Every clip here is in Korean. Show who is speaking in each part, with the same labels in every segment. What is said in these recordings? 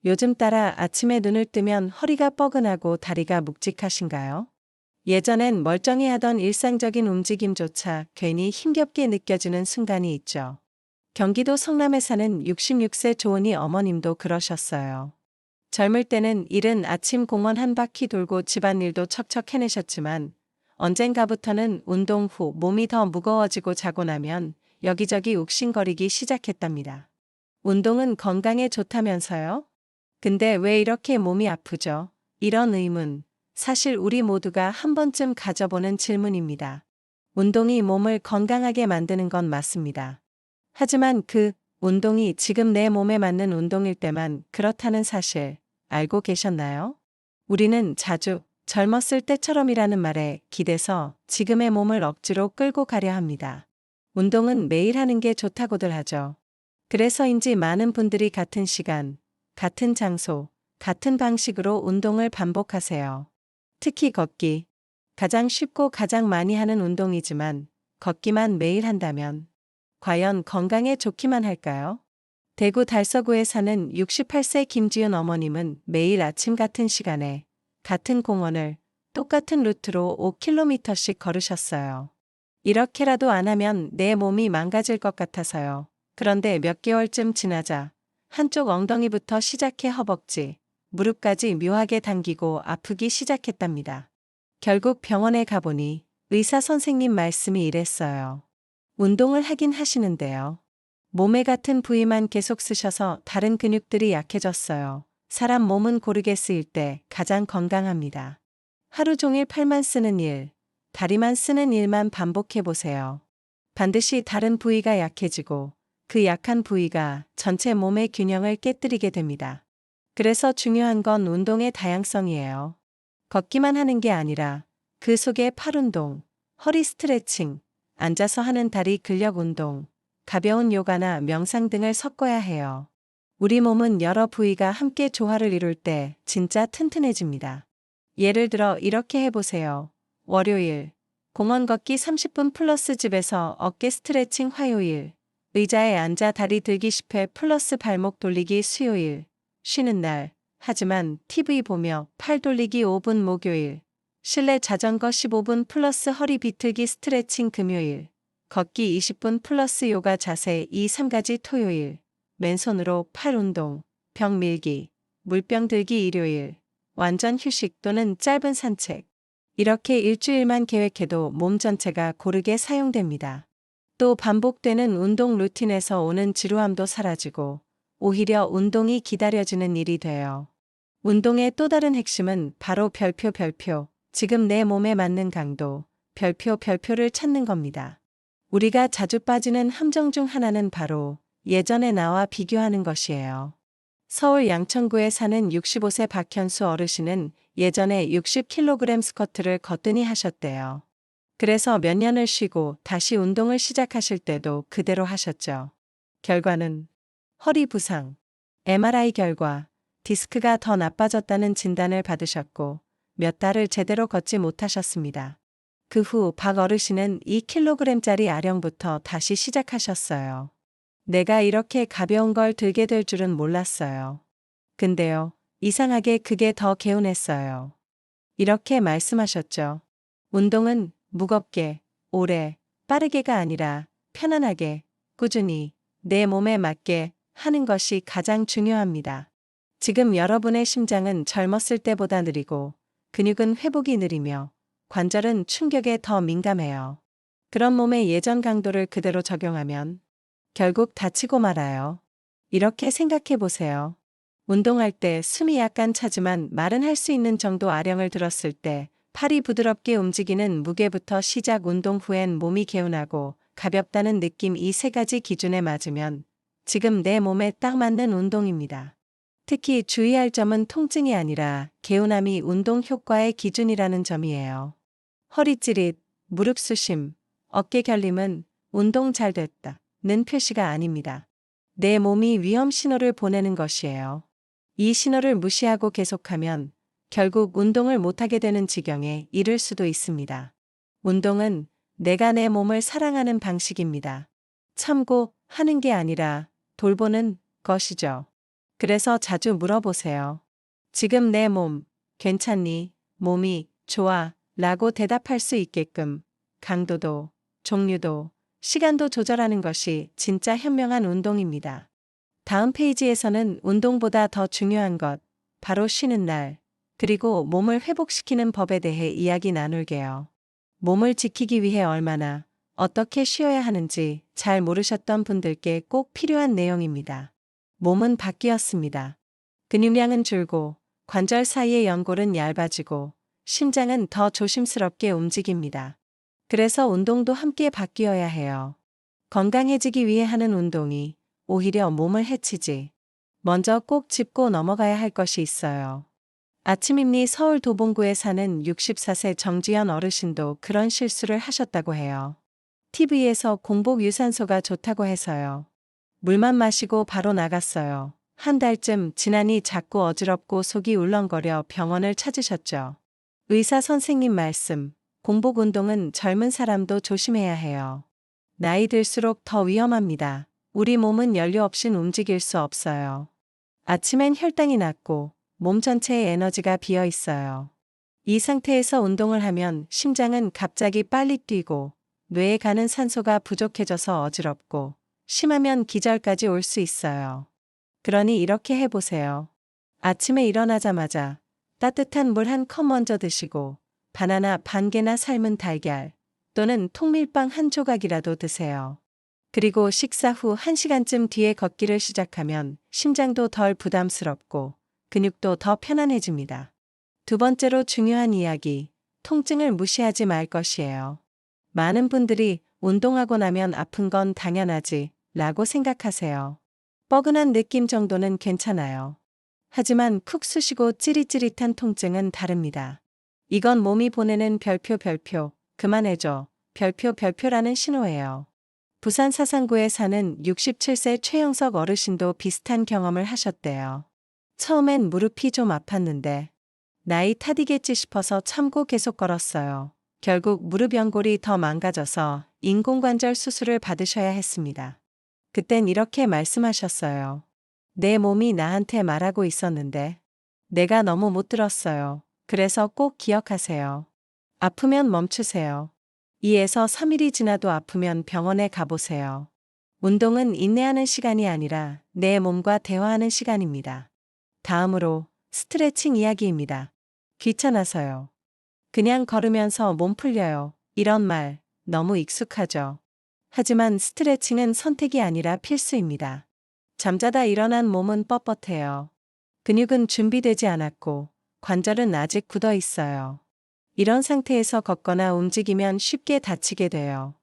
Speaker 1: 요즘 따라 아침에 눈을 뜨면 허리가 뻐근하고 다리가 묵직하신가요? 예전엔 멀쩡히 하던 일상적인 움직임조차 괜히 힘겹게 느껴지는 순간이 있죠. 경기도 성남에 사는 66세 조은희 어머님도 그러셨어요. 젊을 때는 이른 아침 공원 한 바퀴 돌고 집안일도 척척 해내셨지만 언젠가부터는 운동 후 몸이 더 무거워지고 자고 나면 여기저기 욱신거리기 시작했답니다. 운동은 건강에 좋다면서요? 근데 왜 이렇게 몸이 아프죠? 이런 의문, 사실 우리 모두가 한 번쯤 가져보는 질문입니다. 운동이 몸을 건강하게 만드는 건 맞습니다. 하지만 그 운동이 지금 내 몸에 맞는 운동일 때만 그렇다는 사실 알고 계셨나요? 우리는 자주 젊었을 때처럼이라는 말에 기대서 지금의 몸을 억지로 끌고 가려 합니다. 운동은 매일 하는 게 좋다고들 하죠. 그래서인지 많은 분들이 같은 시간, 같은 장소, 같은 방식으로 운동을 반복하세요. 특히 걷기. 가장 쉽고 가장 많이 하는 운동이지만 걷기만 매일 한다면 과연 건강에 좋기만 할까요? 대구 달서구에 사는 68세 김지윤 어머님은 매일 아침 같은 시간에 같은 공원을 똑같은 루트로 5km씩 걸으셨어요. 이렇게라도 안 하면 내 몸이 망가질 것 같아서요. 그런데 몇 개월쯤 지나자 한쪽 엉덩이부터 시작해 허벅지, 무릎까지 묘하게 당기고 아프기 시작했답니다. 결국 병원에 가보니 의사 선생님 말씀이 이랬어요. 운동을 하긴 하시는데요. 몸에 같은 부위만 계속 쓰셔서 다른 근육들이 약해졌어요. 사람 몸은 고르게 쓰일 때 가장 건강합니다. 하루 종일 팔만 쓰는 일, 다리만 쓰는 일만 반복해보세요. 반드시 다른 부위가 약해지고 그 약한 부위가 전체 몸의 균형을 깨뜨리게 됩니다. 그래서 중요한 건 운동의 다양성이에요. 걷기만 하는 게 아니라 그 속에 팔 운동, 허리 스트레칭, 앉아서 하는 다리 근력 운동, 가벼운 요가나 명상 등을 섞어야 해요. 우리 몸은 여러 부위가 함께 조화를 이룰 때 진짜 튼튼해집니다. 예를 들어 이렇게 해보세요. 월요일, 공원 걷기 30분 플러스 집에서 어깨 스트레칭 화요일, 의자에 앉아 다리 들기 10회 플러스 발목 돌리기 수요일, 쉬는 날, 하지만 TV 보며 팔 돌리기 5분 목요일, 실내 자전거 15분 플러스 허리 비틀기 스트레칭 금요일, 걷기 20분 플러스 요가 자세 2, 3가지 토요일, 맨손으로 팔 운동, 벽 밀기, 물병 들기 일요일, 완전 휴식 또는 짧은 산책. 이렇게 일주일만 계획해도 몸 전체가 고르게 사용됩니다. 또 반복되는 운동 루틴에서 오는 지루함도 사라지고 오히려 운동이 기다려지는 일이 돼요. 운동의 또 다른 핵심은 바로 별표, 지금 내 몸에 맞는 강도, 별표를 찾는 겁니다. 우리가 자주 빠지는 함정 중 하나는 바로 예전의 나와 비교하는 것이에요. 서울 양천구에 사는 65세 박현수 어르신은 예전에 60kg 스쿼트를 거뜬히 하셨대요. 그래서 몇 년을 쉬고 다시 운동을 시작하실 때도 그대로 하셨죠. 결과는 허리 부상, MRI 결과 디스크가 더 나빠졌다는 진단을 받으셨고 몇 달을 제대로 걷지 못하셨습니다. 그 후 박 어르신은 2kg짜리 아령부터 다시 시작하셨어요. 내가 이렇게 가벼운 걸 들게 될 줄은 몰랐어요. 근데요, 이상하게 그게 더 개운했어요. 이렇게 말씀하셨죠. 운동은 무겁게, 오래, 빠르게가 아니라 편안하게, 꾸준히, 내 몸에 맞게 하는 것이 가장 중요합니다. 지금 여러분의 심장은 젊었을 때보다 느리고, 근육은 회복이 느리며, 관절은 충격에 더 민감해요. 그런 몸의 예전 강도를 그대로 적용하면 결국 다치고 말아요. 이렇게 생각해 보세요. 운동할 때 숨이 약간 차지만 말은 할 수 있는 정도 아령을 들었을 때 팔이 부드럽게 움직이는 무게부터 시작 운동 후엔 몸이 개운하고 가볍다는 느낌 이 세 가지 기준에 맞으면 지금 내 몸에 딱 맞는 운동입니다. 특히 주의할 점은 통증이 아니라 개운함이 운동 효과의 기준이라는 점이에요. 허리 찌릿, 무릎 쑤심, 어깨 결림은 운동 잘 됐다는 표시가 아닙니다. 내 몸이 위험 신호를 보내는 것이에요. 이 신호를 무시하고 계속하면 결국 운동을 못하게 되는 지경에 이를 수도 있습니다. 운동은 내가 내 몸을 사랑하는 방식입니다. 참고 하는 게 아니라 돌보는 것이죠. 그래서 자주 물어보세요. 지금 내 몸, 괜찮니? 몸이 좋아? 라고 대답할 수 있게끔 강도도, 종류도, 시간도 조절하는 것이 진짜 현명한 운동입니다. 다음 페이지에서는 운동보다 더 중요한 것, 바로 쉬는 날, 그리고 몸을 회복시키는 법에 대해 이야기 나눌게요. 몸을 지키기 위해 얼마나, 어떻게 쉬어야 하는지 잘 모르셨던 분들께 꼭 필요한 내용입니다. 몸은 바뀌었습니다. 근육량은 줄고, 관절 사이의 연골은 얇아지고, 심장은 더 조심스럽게 움직입니다. 그래서 운동도 함께 바뀌어야 해요. 건강해지기 위해 하는 운동이 오히려 몸을 해치지. 먼저 꼭 짚고 넘어가야 할 것이 있어요. 아침입니 서울 도봉구에 사는 64세 정지연 어르신도 그런 실수를 하셨다고 해요. TV에서 공복 유산소가 좋다고 해서요. 물만 마시고 바로 나갔어요. 한 달쯤 지나니 자꾸 어지럽고 속이 울렁거려 병원을 찾으셨죠. 의사 선생님 말씀, 공복 운동은 젊은 사람도 조심해야 해요. 나이 들수록 더 위험합니다. 우리 몸은 연료 없인 움직일 수 없어요. 아침엔 혈당이 낮고 몸 전체에 에너지가 비어 있어요. 이 상태에서 운동을 하면 심장은 갑자기 빨리 뛰고 뇌에 가는 산소가 부족해져서 어지럽고 심하면 기절까지 올 수 있어요. 그러니 이렇게 해보세요. 아침에 일어나자마자 따뜻한 물 한 컵 먼저 드시고 바나나 반 개나 삶은 달걀 또는 통밀빵 한 조각이라도 드세요. 그리고 식사 후 1시간쯤 뒤에 걷기를 시작하면 심장도 덜 부담스럽고 근육도 더 편안해집니다. 두 번째로 중요한 이야기, 통증을 무시하지 말 것이에요. 많은 분들이 운동하고 나면 아픈 건 당연하지 라고 생각하세요. 뻐근한 느낌 정도는 괜찮아요. 하지만 푹 쑤시고 찌릿찌릿한 통증은 다릅니다. 이건 몸이 보내는 별표 그만해줘 별표라는 신호예요. 부산 사상구에 사는 67세 최영석 어르신도 비슷한 경험을 하셨대요. 처음엔 무릎이 좀 아팠는데 나이 탓이겠지 싶어서 참고 계속 걸었어요. 결국 무릎 연골이 더 망가져서 인공관절 수술을 받으셔야 했습니다. 그땐 이렇게 말씀하셨어요. 내 몸이 나한테 말하고 있었는데 내가 너무 못 들었어요. 그래서 꼭 기억하세요. 아프면 멈추세요. 2에서 3일이 지나도 아프면 병원에 가보세요. 운동은 인내하는 시간이 아니라 내 몸과 대화하는 시간입니다. 다음으로 스트레칭 이야기입니다. 귀찮아서요. 그냥 걸으면서 몸 풀려요. 이런 말 너무 익숙하죠. 하지만 스트레칭은 선택이 아니라 필수입니다. 잠자다 일어난 몸은 뻣뻣해요. 근육은 준비되지 않았고 관절은 아직 굳어 있어요. 이런 상태에서 걷거나 움직이면 쉽게 다치게 돼요.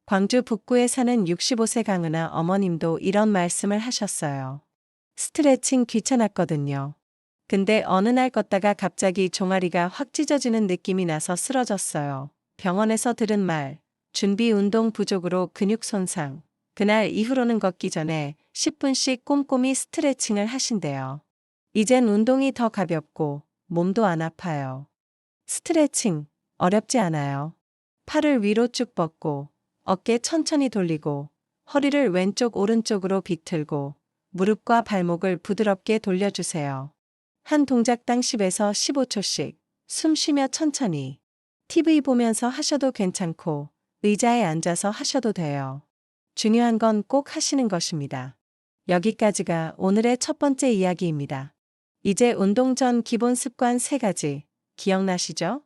Speaker 1: 광주 북구에 사는 65세 강은아 어머님도 이런 말씀을 하셨어요. 스트레칭 귀찮았거든요. 근데 어느 날 걷다가 갑자기 종아리가 확 찢어지는 느낌이 나서 쓰러졌어요. 병원에서 들은 말, 준비 운동 부족으로 근육 손상. 그날 이후로는 걷기 전에 10분씩 꼼꼼히 스트레칭을 하신대요. 이젠 운동이 더 가볍고 몸도 안 아파요. 스트레칭 어렵지 않아요. 팔을 위로 쭉 뻗고 어깨 천천히 돌리고 허리를 왼쪽 오른쪽으로 비틀고 무릎과 발목을 부드럽게 돌려주세요. 한 동작당 10에서 15초씩 숨 쉬며 천천히. TV 보면서 하셔도 괜찮고 의자에 앉아서 하셔도 돼요. 중요한 건 꼭 하시는 것입니다. 여기까지가 오늘의 첫 번째 이야기입니다. 이제 운동 전 기본 습관 3가지 기억나시죠?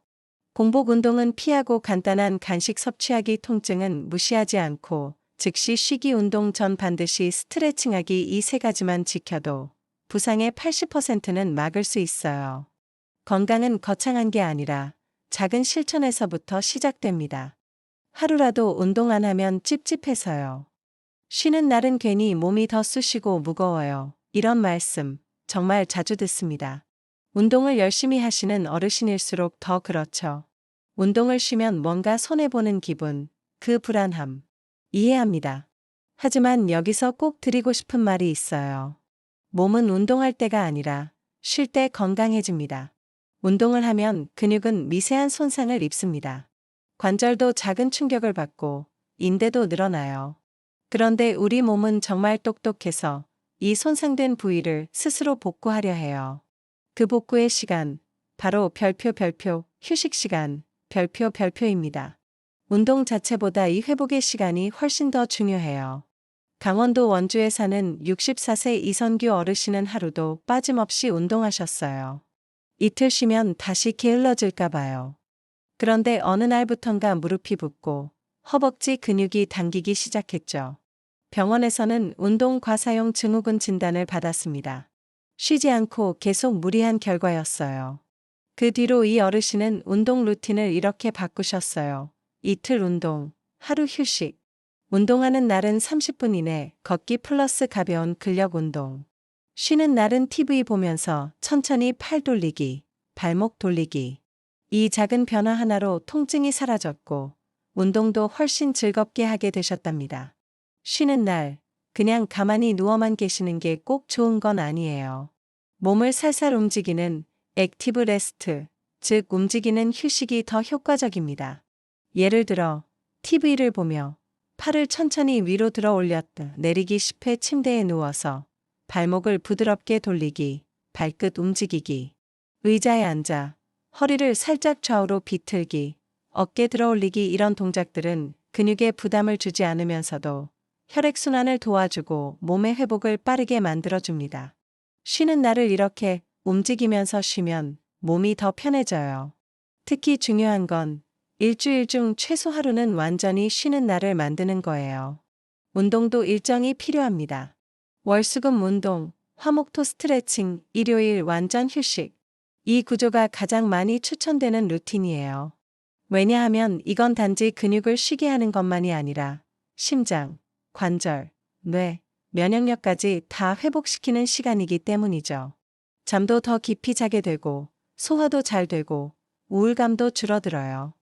Speaker 1: 공복 운동은 피하고 간단한 간식 섭취하기, 통증은 무시하지 않고 즉시 쉬기, 운동 전 반드시 스트레칭하기, 이 3가지만 지켜도 부상의 80%는 막을 수 있어요. 건강은 거창한 게 아니라 작은 실천에서부터 시작됩니다. 하루라도 운동 안 하면 찝찝해서요. 쉬는 날은 괜히 몸이 더 쑤시고 무거워요. 이런 말씀 정말 자주 듣습니다. 운동을 열심히 하시는 어르신일수록 더 그렇죠. 운동을 쉬면 뭔가 손해보는 기분, 그 불안함. 이해합니다. 하지만 여기서 꼭 드리고 싶은 말이 있어요. 몸은 운동할 때가 아니라 쉴 때 건강해집니다. 운동을 하면 근육은 미세한 손상을 입습니다. 관절도 작은 충격을 받고 인대도 늘어나요. 그런데 우리 몸은 정말 똑똑해서 이 손상된 부위를 스스로 복구하려 해요. 그 복구의 시간, 바로 별표 휴식 시간, 별표입니다. 운동 자체보다 이 회복의 시간이 훨씬 더 중요해요. 강원도 원주에 사는 64세 이선규 어르신은 하루도 빠짐없이 운동하셨어요. 이틀 쉬면 다시 게을러질까 봐요. 그런데 어느 날부턴가 무릎이 붓고 허벅지 근육이 당기기 시작했죠. 병원에서는 운동 과사용 증후군 진단을 받았습니다. 쉬지 않고 계속 무리한 결과였어요. 그 뒤로 이 어르신은 운동 루틴을 이렇게 바꾸셨어요. 이틀 운동, 하루 휴식. 운동하는 날은 30분 이내 걷기 플러스 가벼운 근력 운동. 쉬는 날은 TV 보면서 천천히 팔 돌리기, 발목 돌리기. 이 작은 변화 하나로 통증이 사라졌고 운동도 훨씬 즐겁게 하게 되셨답니다. 쉬는 날, 그냥 가만히 누워만 계시는 게 꼭 좋은 건 아니에요. 몸을 살살 움직이는 액티브 레스트, 즉 움직이는 휴식이 더 효과적입니다. 예를 들어 TV를 보며 팔을 천천히 위로 들어 올렸다 내리기 10회 침대에 누워서 발목을 부드럽게 돌리기, 발끝 움직이기. 의자에 앉아 허리를 살짝 좌우로 비틀기, 어깨 들어 올리기. 이런 동작들은 근육에 부담을 주지 않으면서도 혈액순환을 도와주고 몸의 회복을 빠르게 만들어줍니다. 쉬는 날을 이렇게 움직이면서 쉬면 몸이 더 편해져요. 특히 중요한 건 일주일 중 최소 하루는 완전히 쉬는 날을 만드는 거예요. 운동도 일정이 필요합니다. 월수금 운동, 화목토 스트레칭, 일요일 완전 휴식. 이 구조가 가장 많이 추천되는 루틴이에요. 왜냐하면 이건 단지 근육을 쉬게 하는 것만이 아니라 심장, 관절, 뇌, 면역력까지 다 회복시키는 시간이기 때문이죠. 잠도 더 깊이 자게 되고 소화도 잘 되고 우울감도 줄어들어요.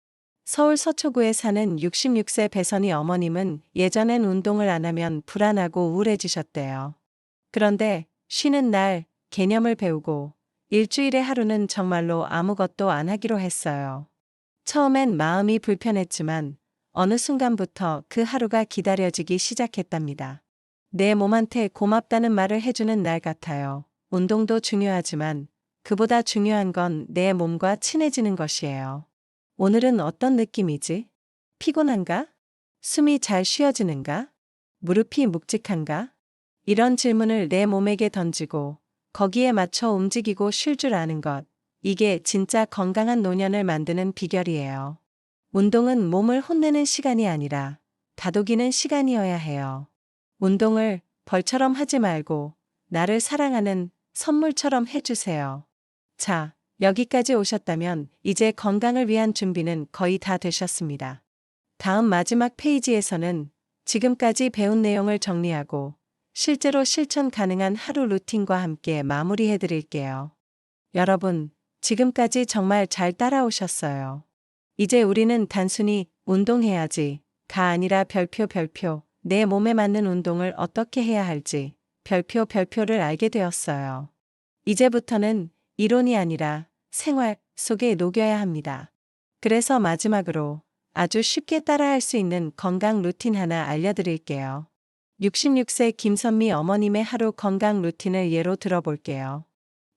Speaker 1: 서울 서초구에 사는 66세 배선희 어머님은 예전엔 운동을 안 하면 불안하고 우울해지셨대요. 그런데 쉬는 날 개념을 배우고 일주일에 하루는 정말로 아무것도 안 하기로 했어요. 처음엔 마음이 불편했지만 어느 순간부터 그 하루가 기다려지기 시작했답니다. 내 몸한테 고맙다는 말을 해주는 날 같아요. 운동도 중요하지만 그보다 중요한 건 내 몸과 친해지는 것이에요. 오늘은 어떤 느낌이지? 피곤한가? 숨이 잘 쉬어지는가? 무릎이 묵직한가? 이런 질문을 내 몸에게 던지고 거기에 맞춰 움직이고 쉴 줄 아는 것. 이게 진짜 건강한 노년을 만드는 비결이에요. 운동은 몸을 혼내는 시간이 아니라 다독이는 시간이어야 해요. 운동을 벌처럼 하지 말고 나를 사랑하는 선물처럼 해주세요. 자, 여기까지 오셨다면 이제 건강을 위한 준비는 거의 다 되셨습니다. 다음 마지막 페이지에서는 지금까지 배운 내용을 정리하고 실제로 실천 가능한 하루 루틴과 함께 마무리해 드릴게요. 여러분, 지금까지 정말 잘 따라오셨어요. 이제 우리는 단순히 운동해야지 가 아니라 별표 내 몸에 맞는 운동을 어떻게 해야 할지 별표를 알게 되었어요. 이제부터는 이론이 아니라 생활 속에 녹여야 합니다. 그래서 마지막으로 아주 쉽게 따라할 수 있는 건강 루틴 하나 알려드릴게요. 66세 김선미 어머님의 하루 건강 루틴을 예로 들어볼게요.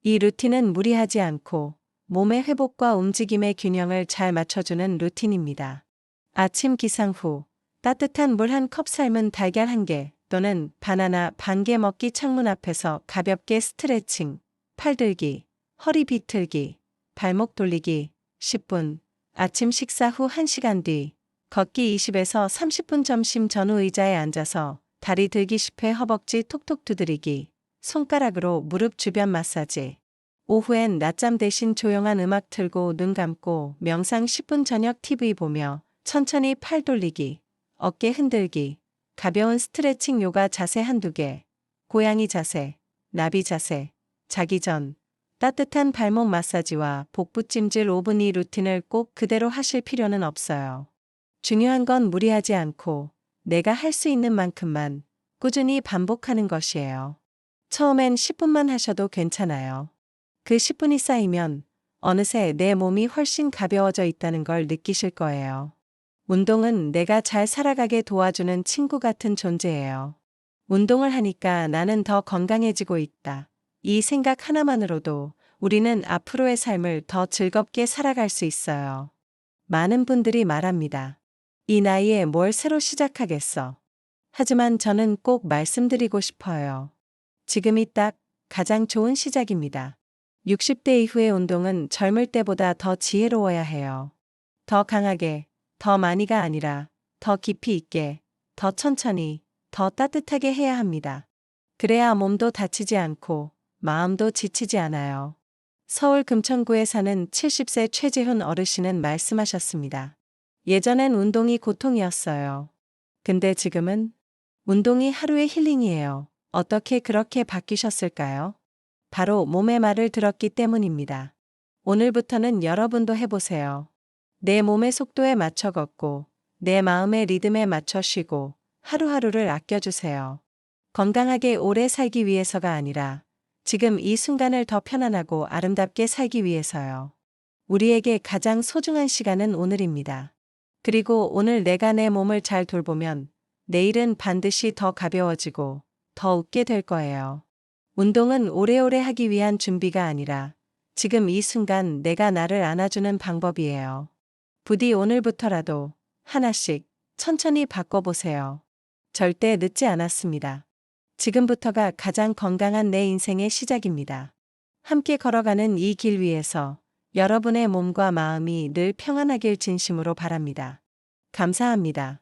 Speaker 1: 이 루틴은 무리하지 않고 몸의 회복과 움직임의 균형을 잘 맞춰주는 루틴입니다. 아침 기상 후 따뜻한 물 한 컵, 삶은 달걀 1개 또는 바나나 반 개 먹기, 창문 앞에서 가볍게 스트레칭, 팔 들기, 허리 비틀기, 발목 돌리기 10분, 아침 식사 후 1시간 뒤 걷기 20에서 30분, 점심 전후 의자에 앉아서 다리 들기 10회, 허벅지 톡톡 두드리기, 손가락으로 무릎 주변 마사지. 오후엔 낮잠 대신 조용한 음악 틀고 눈 감고 명상 10분, 저녁 TV 보며 천천히 팔 돌리기, 어깨 흔들기, 가벼운 스트레칭, 요가 자세 한두 개, 고양이 자세, 나비 자세, 자기 전 따뜻한 발목 마사지와 복부 찜질 5분. 이 루틴을 꼭 그대로 하실 필요는 없어요. 중요한 건 무리하지 않고 내가 할 수 있는 만큼만 꾸준히 반복하는 것이에요. 처음엔 10분만 하셔도 괜찮아요. 그 10분이 쌓이면 어느새 내 몸이 훨씬 가벼워져 있다는 걸 느끼실 거예요. 운동은 내가 잘 살아가게 도와주는 친구 같은 존재예요. 운동을 하니까 나는 더 건강해지고 있다. 이 생각 하나만으로도 우리는 앞으로의 삶을 더 즐겁게 살아갈 수 있어요. 많은 분들이 말합니다. 이 나이에 뭘 새로 시작하겠어. 하지만 저는 꼭 말씀드리고 싶어요. 지금이 딱 가장 좋은 시작입니다. 60대 이후의 운동은 젊을 때보다 더 지혜로워야 해요. 더 강하게, 더 많이가 아니라 더 깊이 있게, 더 천천히, 더 따뜻하게 해야 합니다. 그래야 몸도 다치지 않고 마음도 지치지 않아요. 서울 금천구에 사는 70세 최재훈 어르신은 말씀하셨습니다. 예전엔 운동이 고통이었어요. 근데 지금은 운동이 하루의 힐링이에요. 어떻게 그렇게 바뀌셨을까요? 바로 몸의 말을 들었기 때문입니다. 오늘부터는 여러분도 해보세요. 내 몸의 속도에 맞춰 걷고, 내 마음의 리듬에 맞춰 쉬고, 하루하루를 아껴주세요. 건강하게 오래 살기 위해서가 아니라, 지금 이 순간을 더 편안하고 아름답게 살기 위해서요. 우리에게 가장 소중한 시간은 오늘입니다. 그리고 오늘 내가 내 몸을 잘 돌보면, 내일은 반드시 더 가벼워지고, 더 웃게 될 거예요. 운동은 오래오래 하기 위한 준비가 아니라, 지금 이 순간 내가 나를 안아주는 방법이에요. 부디 오늘부터라도 하나씩 천천히 바꿔보세요. 절대 늦지 않았습니다. 지금부터가 가장 건강한 내 인생의 시작입니다. 함께 걸어가는 이 길 위에서 여러분의 몸과 마음이 늘 평안하길 진심으로 바랍니다. 감사합니다.